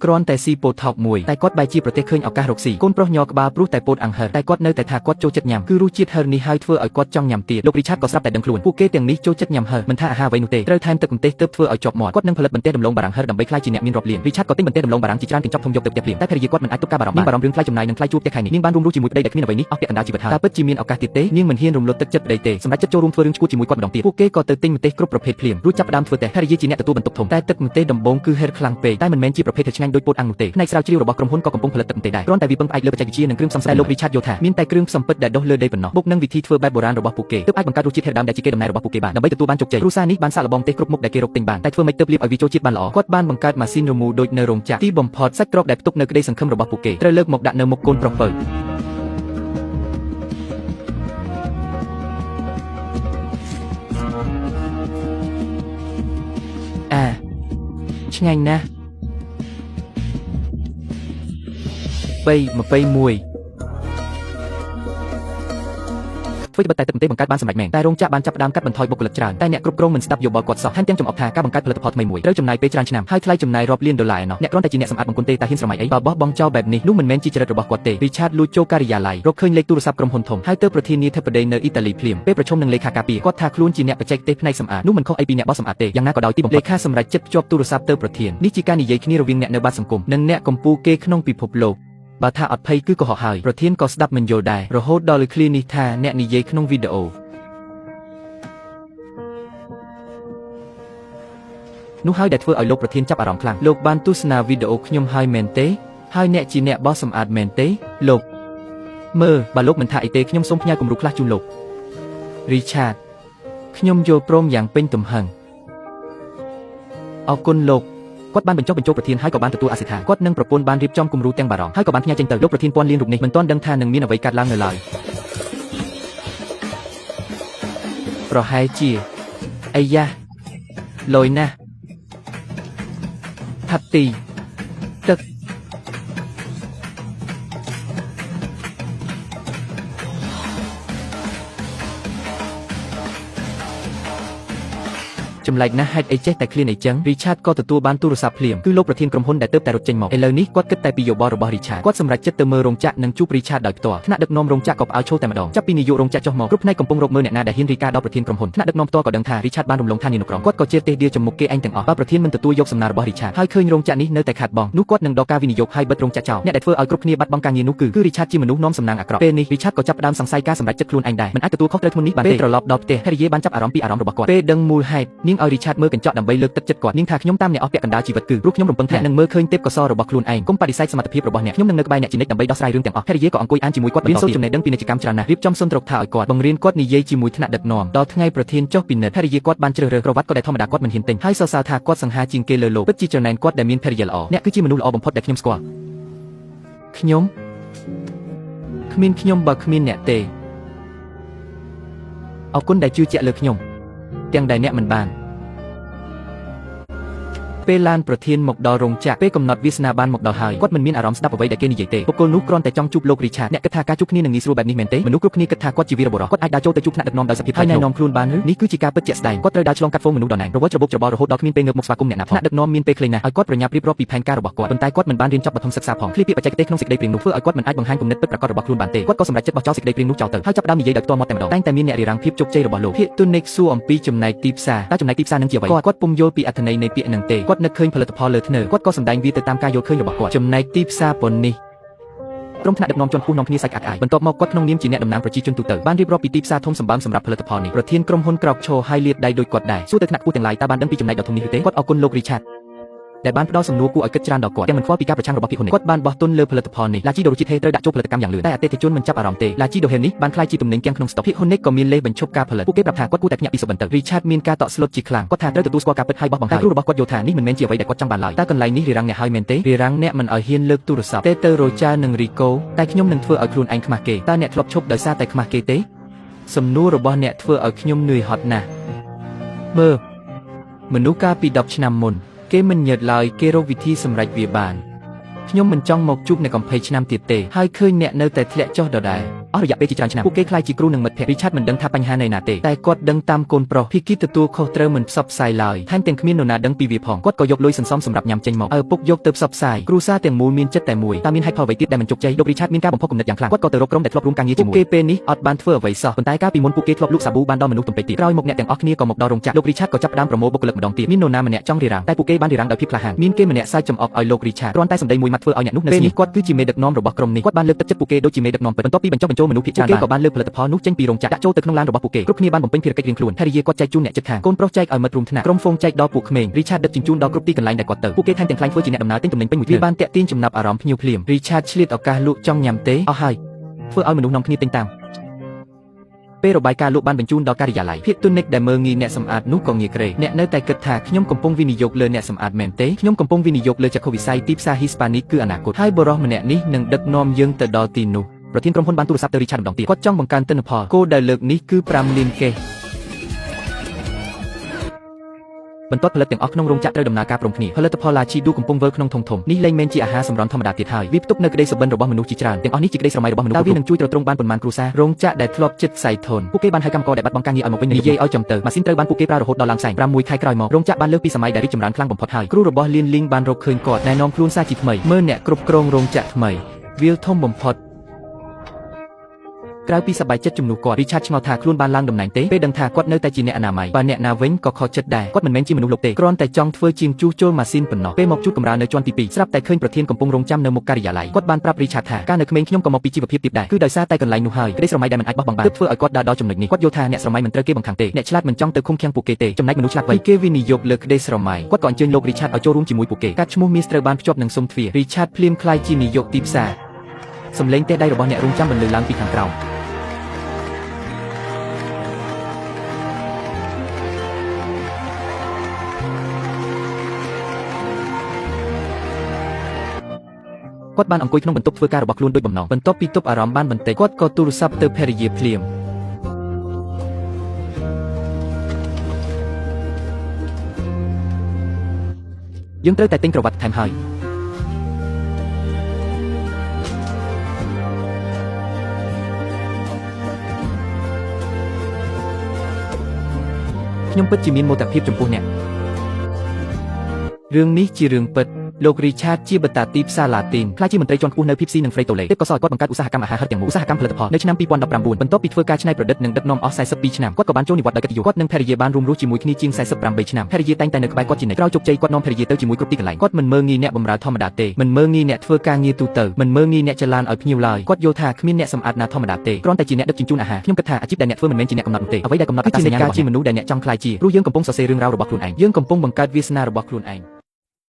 គ្រាន់តែស៊ីពោតថោកមួយតែគាត់បែរជាប្រទេសឃើញឱកាសរកស៊ីកូនប្រុសញ័រក្បាលព្រុសតែពោតអង្ហឹរតែគាត់នៅតែថាគាត់ចូលចិត្តញ៉ាំគឺរសជាតិហឹរនេះហើយធ្វើឲ្យគាត់ចង់ញ៉ាំទៀតលោករីឆាតក៏ស្រាប់តែដឹងខ្លួនពួកគេទាំងនេះចូលចិត្តញ៉ាំហឹរមិនថាអាហារអ្វីនោះទេត្រូវថែមទឹកម្ទេសទើបធ្វើឲ្យជាប់មាត់គាត់នឹងផលិតបន្ទះដំឡូងបារាំងហឹរដើម្បីក្លាយជាអ្នកមានរាប់លានរីឆាតក៏ទិញបន្ទះដំឡូងបារាំងជាច្រើនកញ្ចប់ធំយកទៅផ្ទះភ្លាមតែភរិយាគាត់មិនអាចទប់ការបារម្ភនាងបារម្ភរឿងថ្លៃចំណាយនិងថ្លៃជួលផ្ទះខែនេះនាងបានរួមរស់ជាមួយប្តីដែលគ្មានអ្វីនេះអស់ពាក់កណ្ដាលជីវិតហើយតើពិតជាមានឱកាសទៀតទេនាងមិនហ៊ានរំលត់ទឹកចិត្តប្តីទេសម្រាប់ចិត្តចូលរួមធ្វើរឿងឈួតជាមួយគាត់ម្ដងទៀតពួកគេក៏ទៅទិញម្ទេសគ្រប់ប្រភេទភ្លាមរួចចាប់ផ្ដើមធ្វើតែភរិយាជាអ្នកទទួលបន្ទុកធំតែទឹកម្ទេសដំបូងគឺហិរខ្លាំងពេកតែមិនមែនជាប្រភេទឆ្ងាញ់ដូចពោតអាំងនោះទេផ្នែកស្រាវជ្រាវរបស់ក្រុមហ៊ុនក៏កំពុងផលិតទឹកម្ទេសដែរគ្រាន់តែវាពឹងផ្អែកលើបច្ចេកវិទ្យានិងគ្រឿងផ្សំដែលលោករីឆាតយល់ថាមានតែគ្រឿងផ្សំពិតដែលដុសលើដីប៉ុណ្ណោះបុកនឹងវិធីធ្វើបែបបុរាណរបស់ពួកគេទើបអាចបង្កើតរសជាតិហិរដើមដែលជាកេរដំណែលរបស់ពួកគេបានដើម្បីទទួលបានជោគជ័យគ្រួសារនេះបានសាកល្បងទេសគ្រប់មុខដែលគេរកទិញបានតែធ្វើម៉េចទើបលាបឲ្យវាចូលជាតិបានល្អគាត់បានបង្កើតម៉ាស៊ីនរមូរដូចនៅរោងចក្រទីបំផុតសាច់ក្រកដែលផ្ទុកនៅក្តីសង្ឃឹមរបស់ពួកគេត្រូវលើកមកដាក់នៅមុខកូនប្រុសពៅឆ្ងាញ់ណាស់21ធ្វើបតែទឹកម្ទេសបង្កើតបានសម្រេចមែនតែរោងចក្របានចាប់ផ្ដើមកាត់បន្ថយបុគ្គលិកច្រើនតែអ្នកគ្រប់គ្រងមិនស្ដាប់យោបល់គាត់សោះថែមទាំងចំអកថាការបង្កើតផលិតផលថ្មីមួយត្រូវចំណាយពេលច្រើនឆ្នាំហើយថ្លៃចំណាយរាប់លានដុល្លារឯណោះអ្នកគ្រាន់តែជាអ្នកសម្អាតបង្គន់ទេតែហ៊ានស្រមៃអីបើបោះបង់ចោលបែបនេះនោះមិនមែនជាចរិតរបស់គាត់ទេរីឆាតលួចចូលការិយាល័យរកឃើញលេខទូរស័ព្ទក្រុមហ៊ុនធំហើយទៅប្រធានាធិបតីនៅអ៊ីតាលីភ្លាមពេលប្រជុំនឹងលេខាការពារគាត់ថាខ្លួនជាអ្នកបច្ចេកទេសផ្នែកសម្អាតនោះមិនខុសអីពីអ្នកបោះសម្អាតទេយ៉ាងណាក៏ដោយទីបំផុតលេខាសម្រាប់ចិត្តភ្ជាប់ទូរស័ព្ទទៅប្រធាននេះជាការនិយាយគ្នារវាងអ្នកនៅបាតសង្គមនិងអ្នកកំពូលគេក្នុងពិភពលោកបើថាអត់ភ័យគឺកុហកហើយប្រធានក៏ស្ដាប់មិនយល់ដែររហូតដល់ឃ្លានេះថាអ្នកនិយាយក្នុងវីដេអូនោះហើយដែលធ្វើឲ្យលោកប្រធានចាប់អារម្មណ៍ខ្លាំងលោកបានទស្សនាវីដេអូខ្ញុំហើយមែនទេហើយអ្នកជាអ្នកបោះសម្អាតមែនទេលោកមើលបើលោកមិនថាអីទេខ្ញុំសូមផ្ញើគំរូខ្លះជូនលោករីឆាតខ្ញុំយល់ព្រមយ៉ាងពេញទំហឹងអរគុណលោកគាត់បានបញ្ចុះបញ្ចូលប្រធានហើយក៏បានទទួលអាសិថាគាត់នឹងប្រពន្ធបានរៀបចំគំរូទាំងបារម្ភហើយក៏បានផ្ញើចេញទៅលោកប្រធានពាន់លានរូបនេះមិនទាន់ដឹងថានឹងមានអ្វីកើតឡើងនៅឡើយប្រហែលជាអាយ៉ាលយណាស់ផាត់ទីទឹកចម្លែកណាស់ហេតុអីចេះតែឃ្លានអីចឹងរីឆាតក៏ទទួលបានទូរស័ព្ទភ្លាមគឺលោកប្រធានក្រុមហ៊ុនដែលទើបតែរត់ចេញមកឥឡូវនេះគាត់គិតតែពីយោបល់របស់រីឆាតគាត់សម្រេចចិត្តទៅមើលរោងចក្រនិងជួបរីឆាតដោយផ្ទាល់ថ្នាក់ដឹកនាំរោងចក្រក៏ផ្អើលឈរតែម្ដងចាប់ពីនាយករោងចក្រចុះមកគ្រប់ផ្នែកកំពុងរកមើលអ្នកណាដែលហ៊ានរីកាដល់ប្រធានក្រុមហ៊ុនថ្នាក់ដឹកនាំផ្ទាល់ក៏ដឹងថារីឆាតបានរំលងឋានានុក្រមគាត់ក៏ជេរទេឌៀចំមុខគេឯងទាំងអស់បើប្រធានមិនទទួលយកសំណើរបស់រីឆាតហើយឃើញរោងចក្រនេះនៅតែខាតបង់នោះគាត់នឹងដកការវិនិយោគហើយបិទរោងចក្រចោលអ្នកដែលធ្វើឲ្យគ្រប់គ្នាបាត់បង់ការងារនោះគឺរីឆាតជាមនុស្សនាំសំណាងអាក្រក់ពេលនេះរីឆាតក៏ចាប់ផ្ដើមសង្ស័យការសម្រេចចិត្តខ្លួនឯងដែរមិនអាចទទួលខុសត្រូវធ្ងន់នេះបានទេពេលត្រឡប់ដល់ផ្ទះភរិយាបានចាប់អារម្មណ៍ពីអារម្មណ៍របស់គាត់ពេលដឹងមូលហេតុនាងឲ្យរីឆាតមើលកញ្ចក់ដើម្បីលើកទឹកចិត្តគាត់នាងថាខ្ញុំតាមអ្នកអស់ពាក់កណ្ដាលជីវិតគឺព្រោះខ្ញុំរំពឹងថានឹងមើលឃើញទេពកោសល្យរបស់ខ្លួនឯងកុំបដិសេធសមត្ថភាពរបស់អ្នកខ្ញុំនឹងនៅក្បែរអ្នកជានិច្ចដើម្បីដោះស្រាយរឿងទាំងអស់ភរិយាក៏អង្គុយអានជាមួយគាត់រៀនសូត្រចំណេះដឹងពីពាណិជ្ជកម្មច្រើនណាស់រៀបចំសុនទ្រកថាឲ្យគាត់បង្រៀនគាត់និយាយជាមួយថ្នាក់ដឹកនាំដល់ថ្ងៃប្រធានចុះពិនិត្យភរិយាគាត់បានជ្រើសរើសក្រវ៉ាត់ក៏ដែលធម្មតាគាត់មិនហ៊ានទិញហើយសរសើរថាគាត់សង្ហាជាងគេលើលោកពិតជាចំណែនគាត់ដែលមានភរិយាល្អអ្នកគឺជាមនុស្សល្អបំផុតដែលខ្ញុំស្គាល់ខ្ញុំគ្មានខ្ញុំបើគ្មានអ្នកទេអរគុណដែលជឿជាក់លើខ្ញុំទាំងដែលអ្នកមិនបានពេលឡានប្រធានមកដល់រោងចក្រពេលកំណត់វាសនាបានមកដល់ហើយគាត់មិនមានអារម្មណ៍ស្ដាប់អ្វីដែលគេនិយាយទេបុគ្គលនោះគ្រាន់តែចង់ជួបលោករីឆាតអ្នកគិតថាការជួបគ្នានឹងងាយស្រួលបែបនេះមែនទេមនុស្សគ្រប់គ្នាគិតថាគាត់ជាវីរបុរសគាត់អាចដើរចូលទៅជួបថ្នាក់ដឹកនាំដោយសភាពហើយណែនាំខ្លួនបានឬនេះគឺជាការពិតជាក់ស្ដែងគាត់ត្រូវដើរឆ្លងកាត់ហ្វូងមនុស្សដដែលរវល់ច្របូកច្របល់រហូតដល់គ្មានពេលងើបមកស្វាគមន៍អ្នកណាផងថ្នាក់ដឹកនាំមានពេលខ្លីណាស់ឲ្យគាត់ប្រញាប់រៀបរាប់ពីផែនការរបស់គាត់ប៉ុន្តែគាត់មិនបានរៀនចប់បឋមសិក្សាផងឃ្លាពាក្យបច្ចេកទេសក្នុងសេចក្តីព្រាងនោះធ្វើឲ្យគាត់មិនអាចបង្ហាញគំនិតពិតប្រាកដរបស់ខ្លួនបានទេគាត់ក៏សម្រេចចិត្តបោះចោលសេចក្តីព្រាងនោះចោលទៅហើយចាប់ផ្ដើមនិយាយដោយផ្ទាល់មាត់តែម្ដងតែងតែមានអ្នករារាំងភាពជោគជ័យរបស់លោកភាគទុននេកសួរអំពីចំណែកទីផ្សារតើចំណែកទីផ្សារនឹងជាអ្វីគាត់ពុំយល់ពីអត្ថន័យនៃពាក្យនឹងទេគាត់នឹកឃើញផលិតផលលើធ្នើគាត់ក៏សម្ដែងវាទៅតាមការយល់ឃើញរបស់គាត់ចំណែកទីផ្សារប៉ុននេះក្រុមថ្នាក់ដឹកនាំជាន់ខ្ពស់នាំគ្នាសាច់អាយបន្ទាប់មកគាត់ក្នុងនាមជាអ្នកតំណាងប្រជាជនទូទៅបានរៀបរាប់ពីទីផ្សារធំសម្បើមសម្រាប់ផលិតផលនេះប្រធានក្រុមហ៊ុនក្រោកឈរហើយលាតដៃដូចគាត់ដែរសួរទៅថ្នាក់ខ្ពស់ទាំងឡាយតើបានដឹងពីចំណែកដ៏ធំនេះឬទេគាត់អរគុណលោករីឆាតដែលបានផ្ដល់សំណួរគួរឲ្យគិតច្រើនដល់គាត់ទាំងមិនខ្វល់ពីការប្រឆាំងរបស់ភាគហ៊ុនគាត់បានបោះទុនលើផលិតផលនេះឡាជីដូរជាតិហេត្រូវដាក់ចូលផលិតកម្មយ៉ាងលឿនតែអតិថិជនមិនចាប់អារម្មណ៍ទេឡាជីដូហេនេះបានក្លាយជាទំនិញទាំងក្នុងស្តុកភាគហ៊ុននេះក៏មានលេសបញ្ឈប់ការផលិតពួកគេប្រាប់ថាគាត់គួរតែភ្ញាក់ពីសុបបន្តិចរីឆាតមានការតក់ស្លុតជាខ្លាំងគាត់ថាត្រូវទទួលស្គាល់ការពិតហើយបោះបង់ហើយគ្រូរបស់គាត់យល់ថានេះមិនមែនជាអ្វីដែលគាត់ចង់បានឡើយតើកន្លែងនេះរារាំងអ្នកហើយមែនទេរារាំងអ្នកមិនឲ្យហ៊ានលើកទូរស័ព្ទទេទៅរ៉ូចានិងរីកូតែខ្ញុំនឹងធ្វើឲ្យខ្លួនឯងខ្មាស់គេតើអ្នកធ្លាប់ឈប់ដោយសារតែខ្មាស់គេទេសំណួររបស់អ្នកធ្វើឲ្យខ្ញុំនឿយហត់ណាស់មើលមនុស្សកាលពី10ឆ្នាំមុនគេមិនញើតឡើយគេរកវិធីសម្រេចវាបានខ្ញុំមិនចង់មកជួបអ្នកកំភៃឆ្នាំទៀតទេហើយឃើញអ្នកនៅតែធ្លាក់ចុះដដែល អស់រយៈពេលជាច្រើនឆ្នាំពួកគេខ្លាយជាគ្រូនិងមិត្តភក្តិ Richard មិនដឹងថាបញ្ហានៅណាទេតែគាត់ដឹងតាមកូនប្រុស Vicky ទទួលខុសត្រូវមិនផ្សព្វផ្សាយឡើយថែមទាំងគ្មាននរណាដឹងពីវាផងគាត់ក៏យកលុយសន្សំសម្រាប់ញ៉ាំចេញមកឪពុកយកទៅផ្សព្វផ្សាយគ្រួសារទាំងមូលមានចិត្តតែមួយតើមានហេតុផលអ្វីទៀតដែលមិនជោគជ័យលោក Richard មានការបំផុសគំនិតយ៉ាងខ្លាំងគាត់ក៏ទៅរកក្រុមដែលធ្លាប់រួមការងារជាមួយពួកគេពេលនេះអត់បានធ្វើអ្វីសោះប៉ុន្តែកាលពីមុនពួកគេធ្លាប់លក់សាប៊ូបានដល់មនុស្សទំពេចទៀតក្រោយមកអ្នកទាំងអស់គ្នាក៏មកដល់រោងចក្រលោក Richard ក៏ចាប់ផ្ដើមប្រមូលបុគ្គលិកម្ដងទៀតមាននរណាម្នាក់ចង់រារាំងតែពួកគេបានរារាំងដោយភាពក្លាហានមានគេម្នាក់សើចចំអកឲ្យលោក Richard គ្រាន់តែសម្ដីមួយម៉ាត់ធ្វើឲ្យអ្នកនោះនៅស្ងៀមគាត់គឺជាមេដឹកនាំរបស់ក្រុមនេះគាត់បានលើកទឹកចិត្តពួកគេដូចជាមេដឹកនាំពិតបន្ទាប់ពីបញ្ចុះបញ្ចូលមនុស្សភាគច្រើនក៏បានលើកផលិតផលនោះចេញពីរោងចក្រដាក់ចូលទៅក្នុងឡានរបស់ពួកគេគ្រប់គ្នាបានបំពេញភារកិច្ចរៀងខ្លួនហើយគាត់ចែកជូនអ្នកជិតខាងកូនប្រុសចែកឲ្យមិត្តរួមថ្នាក់ក្រុមហ្វូងចែកដល់ពួកក្មេង Richard ដឹកជញ្ជូនដល់គ្រប់ទីកន្លែងដែលគាត់ទៅពួកគេថែមទាំងខ្លាញ់ធ្វើជាអ្នកដំណើរទិញទំនិញពេញមួយវាបានតាក់ទាញចំណាប់អារម្មណ៍ភ្ញៀវភ្លាម Richard ឆ្លៀតឱកាសលក់ចង់ញ៉ាំទេអស់ហើយធ្វើឲ្យមនុស្សនាំគ្នាទិញតាមពេលរបាយការណ៍លក់បានបញ្ជូនដល់ការិយាល័យភាគទុននិកដែលមើងងាយអ្នកសម្អាតនោះក៏ងាយក្រេអ្នកនៅតែគិតថាខ្ញុំកំពុងវិនិយោគលើអ្នកសម្អាតមែនទេខ្ញុំកំពុងវិនិយោគលើចក្ខុវិស័យទីផ្សារ Hispanic គឺអនាគតហើយបរិះម្នាក់នេះនឹងដឹកនាំយើងទៅដល់ទីនោះប្រធានក្រុមហ៊ុនបានទូរស័ព្ទទៅ Richard ម្ដងទៀតគាត់ចង់បង្កើនទិន្នផលគោលដែលលើកនេះគឺ5លានកេសបន្ទាត់ផលិតទាំងអស់ក្នុងរោងចក្រត្រូវដំណើរការព្រមគ្នាផលិតផលឡាឈីឌូកំពុងវិលក្នុងធុងធំនេះលែងមែនជាអាហារសម្រន់ធម្មតាទៀតហើយវាផ្ទុកនៅក្តីសុបិនរបស់មនុស្សជាច្រើនទាំងអស់នេះជាក្តីស្រមៃរបស់មនុស្សតើវានឹងជួយទ្រទ្រង់បានប៉ុន្មានគ្រួសាររោងចក្រដែលធ្លាប់ជិតខ្សែធនពួកគេបានហៅកម្មករដែលបាត់បង់ការងារឲ្យមកវិញនិយាយឲ្យចំទៅម៉ាស៊ីនត្រូវបានពួកគេប្រើរហូតដល់ឡើងផ្សែង6ខែក្រោយមករោងចក្របានលើកពីសម័យដែលរីកចម្រើនខ្លាំងបំផុតហើយគ្រូរបស់លៀនលីងបានរកឃើញគាត់ណែនាំខ្លួនសារជាថ្មីមើលអ្នកគ្រប់គ្រងរោងចក្រថ្មីវាលធំបំផុតក្រៅពីសប្បាយចិត្តជំនួសគាត់ Richard ឆ្ងល់ថាខ្លួនបានឡើងតំណែងទេពេលដឹងថាគាត់នៅតែជាអ្នកអនាម័យបើអ្នកណាវិញក៏ខកចិត្តដែរគាត់មិនមែនជាមនុស្សលោកទេគ្រាន់តែចង់ធ្វើជាងជួសជុលម៉ាស៊ីនប៉ុណ្ណោះពេលមកជួបកម្រើនៅជាន់ទី2ស្រាប់តែឃើញប្រធានកំពុងរងចាំនៅមុខការិយាល័យគាត់បានប្រាប់ Richard ថាកាលនៅក្មេងខ្ញុំក៏មកពីជីវភាពទាបដែរគឺដោយសារតែកន្លែងនោះហើយក្តីស្រមៃដែលមិនអាចបោះបង់បានទើបធ្វើឲ្យគាត់ដើរដល់ចំណុចនេះគាត់យល់ថាអ្នកស្រមៃមិនត្រូវគេបង្ខាំងទេអ្នកឆ្លាតមិនចង់ទៅឃុំឃាំងពួកគេទេចំណែកមនុស្សឆ្លាតវិញគេវិនិយោគលើក្តីស្រមៃគាត់ក៏អញ្ជើញលោក Richard ឲ្យចូលរួមជាមួយពួកគេកាត់ឈ្មោះមីសត្រូវបានភ្ជាប់នឹងស៊ុមទ្វារ Richard ភ្លាមខ្លាយជានាយកទីផ្សារសំឡេងទេដៃរបស់អ្នករងចាំបន្លឺឡើងពីខាងក្រោមគាត់បានអង្គុយក្នុងបន្ទប់ធ្វើការរបស់ខ្លួនដូចបំណងបន្ទាប់ពីទប់អារម្មណ៍បានបន្តិចគាត់ក៏ទូរស័ព្ទទៅភរិយាភ្លាមយើងត្រូវតែទិញក្រវ៉ាត់ថែមហើយខ្ញុំពិតជាមានមោទកភាពចំពោះអ្នករឿងនេះជារឿងពិតលោក Richard ជាបតាទីផ្សារឡាទីនខ្លាចជាមន្ត្រីជាន់ខ្ពស់នៅ Pepsi និង Frito Lay ទើបក៏សល់គាត់បង្កើតឧស្សាហកម្មអាហារហិរទាំងមូលឧស្សាហកម្មផលិតផលនៅឆ្នាំ2019បន្ទាប់ពីធ្វើការច្នៃប្រឌិតនិងដឹកនាំអស់42ឆ្នាំគាត់ក៏បានចូលនិវត្តន៍ដោយកិត្តិយសគាត់និងភរិយាបានរួមរស់ជាមួយគ្នាជាង48ឆ្នាំភរិយាតែងតែនៅក្បែរគាត់ជានិច្ចក្រោយជោគជ័យគាត់នាំភរិយាទៅជាមួយគ្រប់ទីកន្លែងគាត់មិនមើលងាយអ្នកបម្រើធម្មតាទេមិនមើលងាយអ្នកធ្វើការងារទូទៅមិនមើលងាយអ្នកចល័តឲ្យភ្ញៀវឡើយគាត់យល់ថាគ្មានអ្នកសម្អាតណាធម្មតាទេគ្រាន់តែជាអ្នកដឹកជញ្ជូនអាហារខ្ញុំគិតថាអាជីពដែលអ្នកធ្វើមិនមែនជាអ្នកកំណត់នោះទេអ្វីដែលកំណត់អត្តសញ្ញាណរបស់អ្នកជាមនុស្សដែលអ្នកចង់ក្លាយជាព្រោះយើងកំពុងសរសេររឿងរ៉ាវរបស់ខ្លួនឯងយើងកំពុងបង្កើតវាសនារបស់ខ្លួនឯង